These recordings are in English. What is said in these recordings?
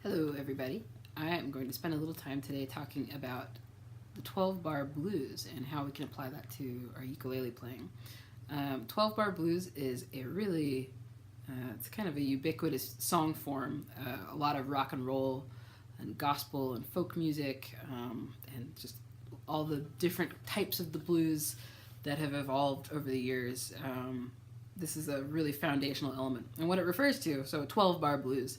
Hello everybody. I am going to spend a little time today talking about the 12-bar blues and how we can apply that to our ukulele playing. 12-bar blues is a really, it's kind of a ubiquitous song form. A lot of rock and roll and gospel and folk music and just all the different types of the blues that have evolved over the years. This is a really foundational element. And what it refers to, so 12-bar blues,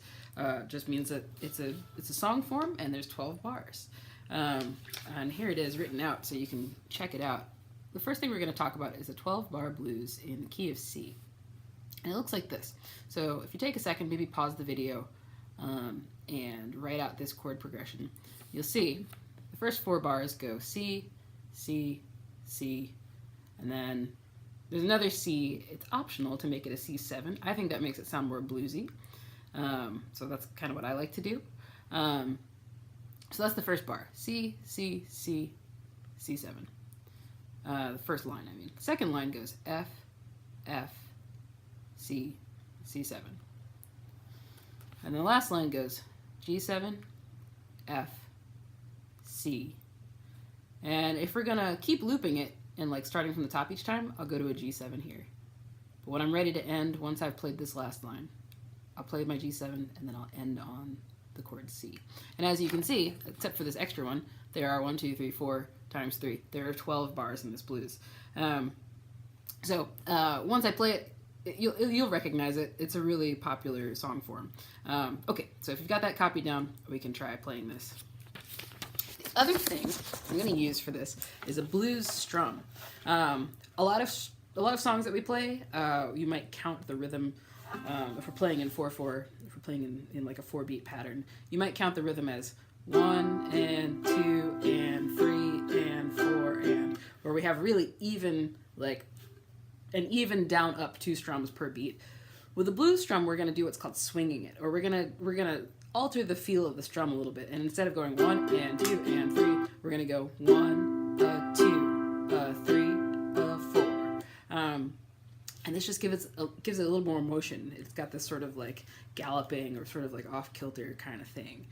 just means that it's a song form and there's 12 bars. And here it is written out so you can check it out. The first thing we're going to talk about is a 12-bar blues in the key of C. And it looks like this. So if you take a second, maybe pause the video and write out this chord progression. You'll see the first 4 bars go C, C, C, and then there's another C. It's optional to make it a C7. I think that makes it sound more bluesy. So that's kind of what I like to do. So that's the first bar. C, C, C, C7. The first line, I mean. The second line goes F, F, C, C7. And the last line goes G7, F, C. And if we're gonna keep looping it and like starting from the top each time, I'll go to a G7 here. But when I'm ready to end, once I've played this last line, I'll play my G7 and then I'll end on the chord C. And as you can see, except for this extra one, there are 1, 2, 3, 4 times 3. There are 12 bars in this blues. So once I play it, you'll recognize it. It's a really popular song form. Okay, so if you've got that copied down, we can try playing this. The other thing I'm going to use for this is a blues strum. A lot of songs that we play, you might count the rhythm. If we're playing in 4/4, if we're playing in like a 4-beat pattern, you might count the rhythm as 1 and 2 and 3 and 4 and, where we have really even, like an even down up 2 strums per beat. With the blues strum, we're going to do what's called swinging it, or we're gonna alter the feel of the strum a little bit, and instead of going 1 and 2 and 3, we're going to go 1, 2, 3, 4. And this just gives it a little more motion. It's got this sort of like galloping or sort of like off-kilter kind of thing.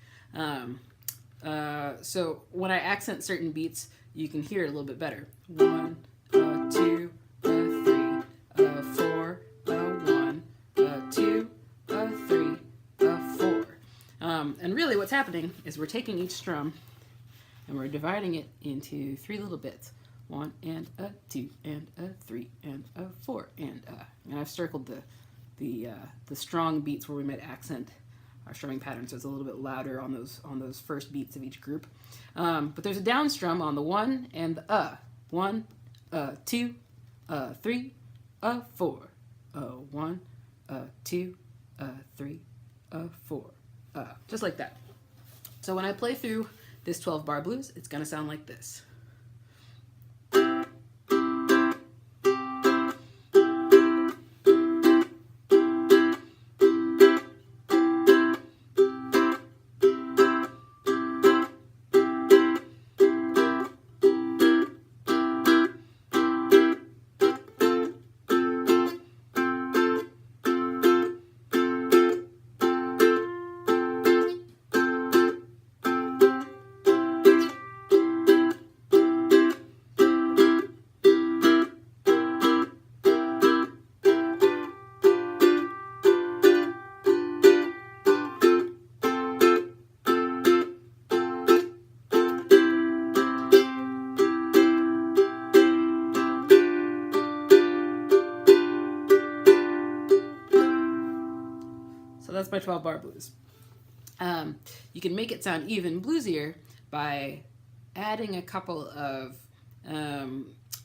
So when I accent certain beats, you can hear it a little bit better. 1, 2, 3, 4, 1, 2, 3, 4. And really what's happening is we're taking each strum and we're dividing it into 3 little bits. 1 and a 2 and a 3 and a 4 and I've circled the strong beats where we might accent our strumming pattern, so it's a little bit louder on those first beats of each group. But there's a down strum on the 1 and the 1, 2, 3, 4. 1, 2, 3, 4. Just like that. So when I play through this 12-bar blues, it's gonna sound like this. That's my 12-bar blues. You can make it sound even bluesier by adding a couple of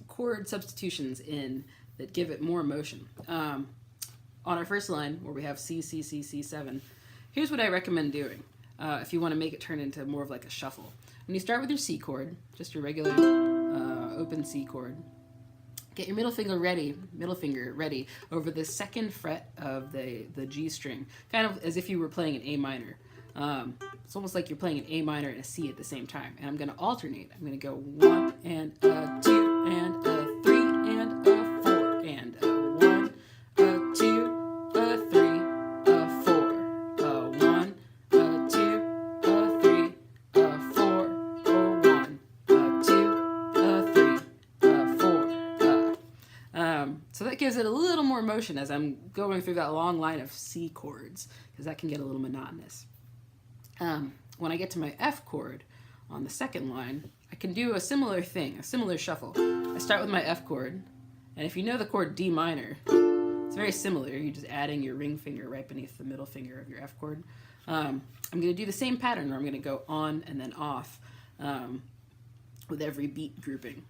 chord substitutions in that give it more motion. On our first line, where we have C, C, C, C7, here's what I recommend doing if you want to make it turn into more of like a shuffle. When you start with your C chord, just your regular open C chord, get your middle finger ready over the 2nd fret of the G string, kind of as if you were playing an A minor. It's almost like you're playing an A minor and a C at the same time. And I'm going to alternate. I'm going to go 1 and a 2 and a 3 and a 4 and a 1, a 2, a 3, a 4, a 1, a 2, That gives it a little more motion as I'm going through that long line of C chords, because that can get a little monotonous. When I get to my F chord on the second line, I can do a similar thing, a similar shuffle. I start with my F chord, and if you know the chord D minor, it's very similar. You're just adding your ring finger right beneath the middle finger of your F chord. I'm going to do the same pattern where I'm going to go on and then off with every beat grouping.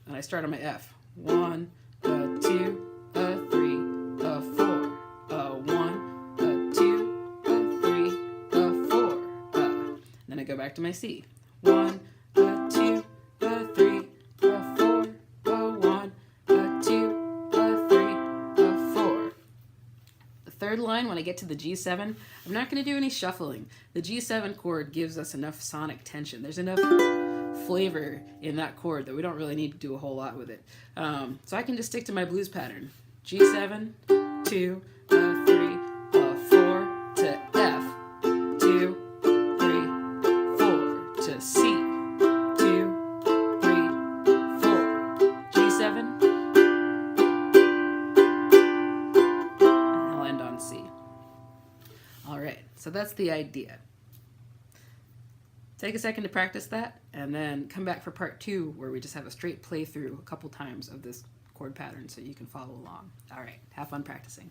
And I start on my F. 1, a 2, a 3, a 4, a 1, a 2, a 3, a 4, Then I go back to my C. 1, a 2, a 3, a 4, a 1, a 2, a 3, a 4. The third line, when I get to the G7, I'm not going to do any shuffling. The G7 chord gives us enough sonic tension. There's enough flavor in that chord that we don't really need to do a whole lot with it. So I can just stick to my blues pattern. G7, 2, a 3, a 4 to F, 2, 3, 4 to C, 2, 3, 4, G7, and I'll end on C. All right, so that's the idea. Take a second to practice that, and then come back for part 2, where we just have a straight playthrough a couple times of this chord pattern so you can follow along. All right, have fun practicing.